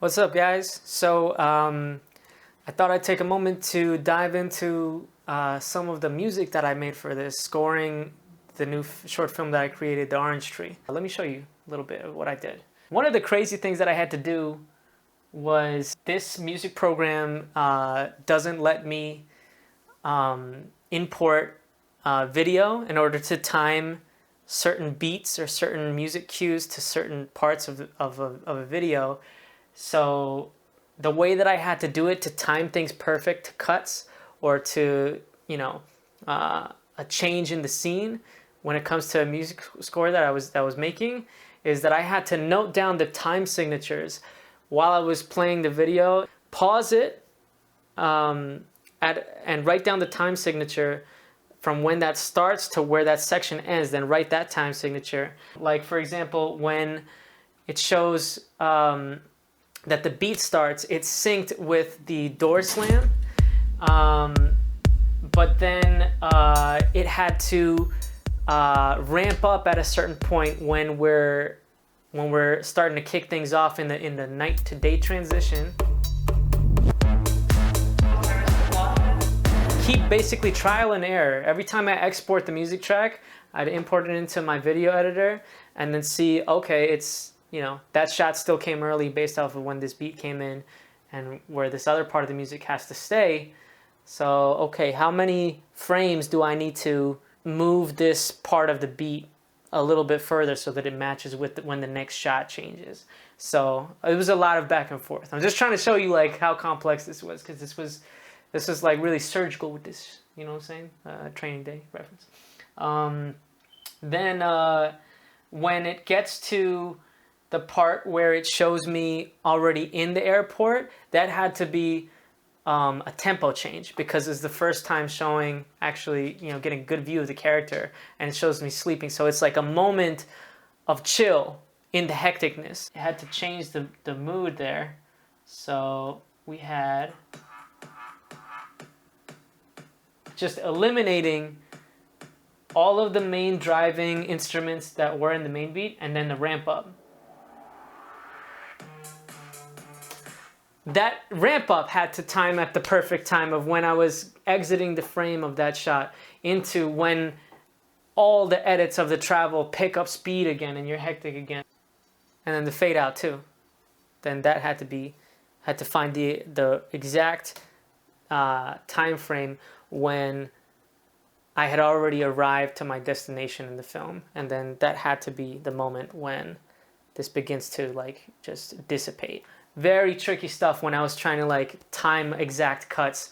What's up, guys? So I thought I'd take a moment to dive into some of the music that I made for this, scoring the new short film that I created, The Orange Tree. Let me show you a little bit of what I did. One of the crazy things that I had to do was this music program doesn't let me import video in order to time certain beats or certain music cues to certain parts of a video. So the way that I had to do it to time things perfect to cuts or to, a change in the scene when it comes to a music score that I was making is that I had to note down the time signatures while I was playing the video, pause it, and write down the time signature from when that starts to where that section ends, then write that time signature. Like, for example, when it shows that the beat starts, it's synced with the door slam, but then it had to ramp up at a certain point when we're starting to kick things off in the night to day transition. Keep basically trial and error. Every time I export the music track, I'd import it into my video editor and then see, okay, it's, that shot still came early based off of when this beat came in and where this other part of the music has to stay. So, okay, how many frames do I need to move this part of the beat a little bit further so that it matches with when the next shot changes? So it was a lot of back and forth. I'm just trying to show you like how complex this was, because this was like really surgical with this, you know what I'm saying? Training Day reference. Then when it gets to the part where it shows me already in the airport, that had to be a tempo change because it's the first time showing actually, getting a good view of the character, and it shows me sleeping. So it's like a moment of chill in the hecticness. It had to change the mood there. So we had just eliminating all of the main driving instruments that were in the main beat, and then the ramp up. That ramp up had to time at the perfect time of when I was exiting the frame of that shot into when all the edits of the travel pick up speed again and you're hectic again. And then the fade out too. Then that had to find the exact time frame when I had already arrived to my destination in the film. And then that had to be the moment when this begins to like just dissipate. Very tricky stuff when I was trying to like time exact cuts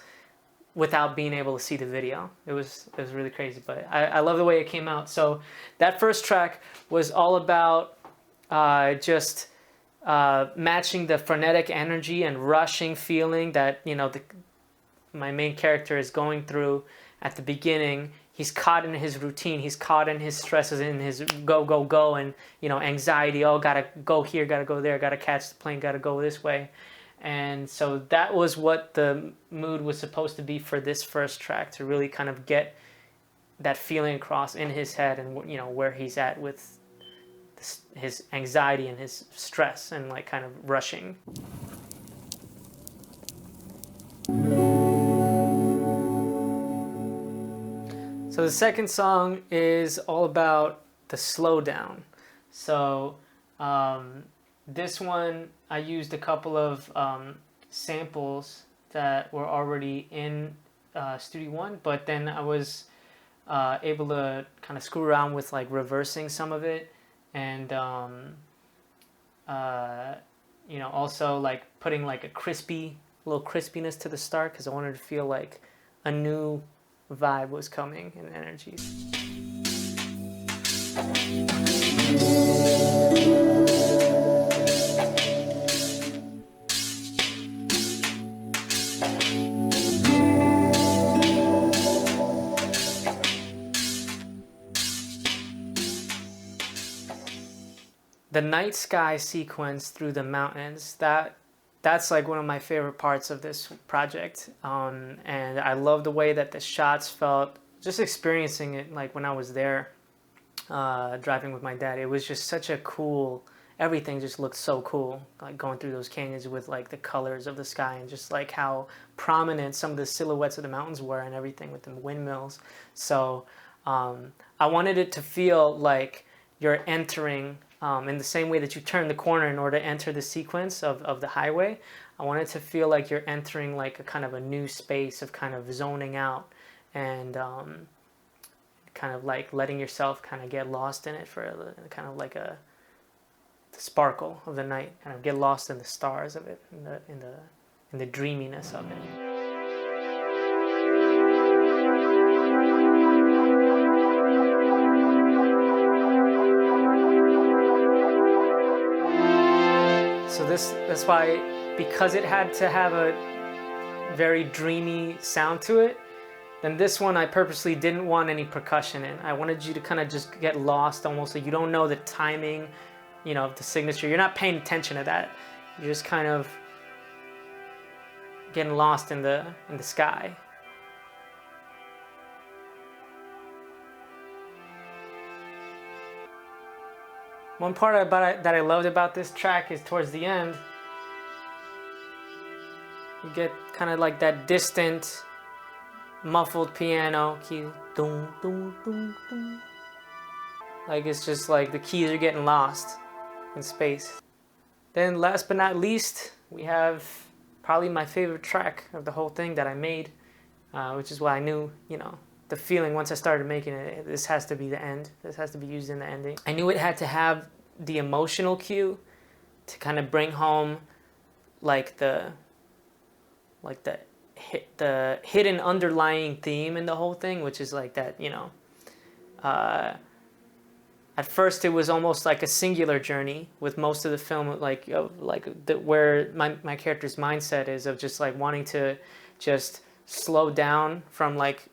without being able to see the video. It was really crazy, but I love the way it came out. So that first track was all about just matching the frenetic energy and rushing feeling that my main character is going through at the beginning. He's caught in his routine. He's caught in his stresses, in his go, go, go, and anxiety. Oh, gotta go here, gotta go there, gotta catch the plane, gotta go this way. And so that was what the mood was supposed to be for this first track, to really kind of get that feeling across in his head and where he's at with his anxiety and his stress and like kind of rushing. So the second song is all about the slowdown. So this one, I used a couple of samples that were already in Studio One, but then I was able to kind of screw around with like reversing some of it, and also like putting like a little crispiness to the start, because I wanted to feel like a new vibe was coming and energy. The night sky sequence through the mountains, that's like one of my favorite parts of this project, and I love the way that the shots felt, just experiencing it like when I was there driving with my dad. It was just such a cool everything just looked so cool, like going through those canyons with like the colors of the sky and just like how prominent some of the silhouettes of the mountains were and everything with the windmills. So I wanted it to feel like you're entering, in the same way that you turn the corner in order to enter the sequence of the highway. I want it to feel like you're entering like a kind of a new space of kind of zoning out and kind of like letting yourself kind of get lost in it for kind of like the sparkle of the night, kind of get lost in the stars of it, in the dreaminess of it. So that's why, because it had to have a very dreamy sound to it, then this one I purposely didn't want any percussion in. I wanted you to kind of just get lost, almost like you don't know the timing, you know, of the signature. You're not paying attention to that. You're just kind of getting lost in the sky. One part that I loved about this track is towards the end, you get kind of like that distant, muffled piano key, dum, dum, dum, dum. Like it's just like the keys are getting lost in space. Then last but not least, we have probably my favorite track of the whole thing that I made, which is why I knew, you know, the feeling once I started making it, this has to be the end. This has to be used in the ending. I knew it had to have the emotional cue to kind of bring home like the hidden underlying theme in the whole thing, which is like that, you know, at first it was almost like a singular journey with most of the film, where my character's mindset is of just like wanting to just slow down from like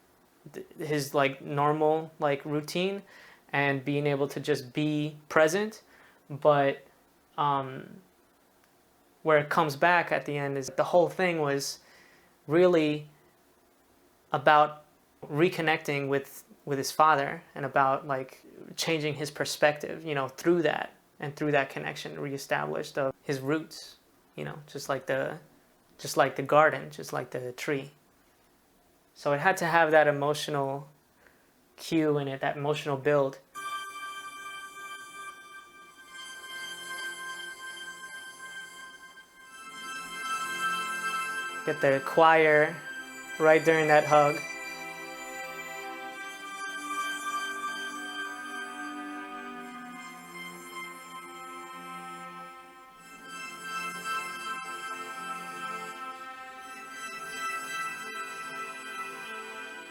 his like normal like routine and being able to just be present. But where it comes back at the end is the whole thing was really about reconnecting with his father and about like changing his perspective, you know, through that connection reestablished of his roots, you know, just like the garden, just like the tree. So it had to have that emotional cue in it, that emotional build. Get the choir right during that hug.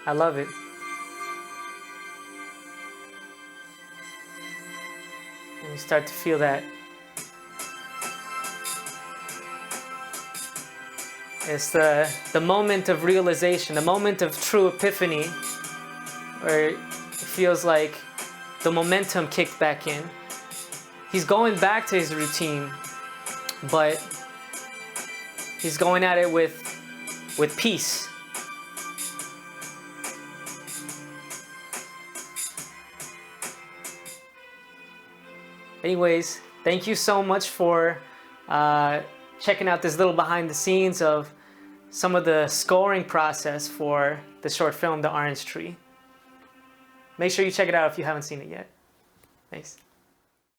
I love it. And you start to feel that. It's the moment of realization, the moment of true epiphany, where it feels like the momentum kicked back in. He's going back to his routine, but he's going at it with peace. Anyways, thank you so much for checking out this little behind the scenes of some of the scoring process for the short film, The Orange Tree. Make sure you check it out if you haven't seen it yet. Thanks.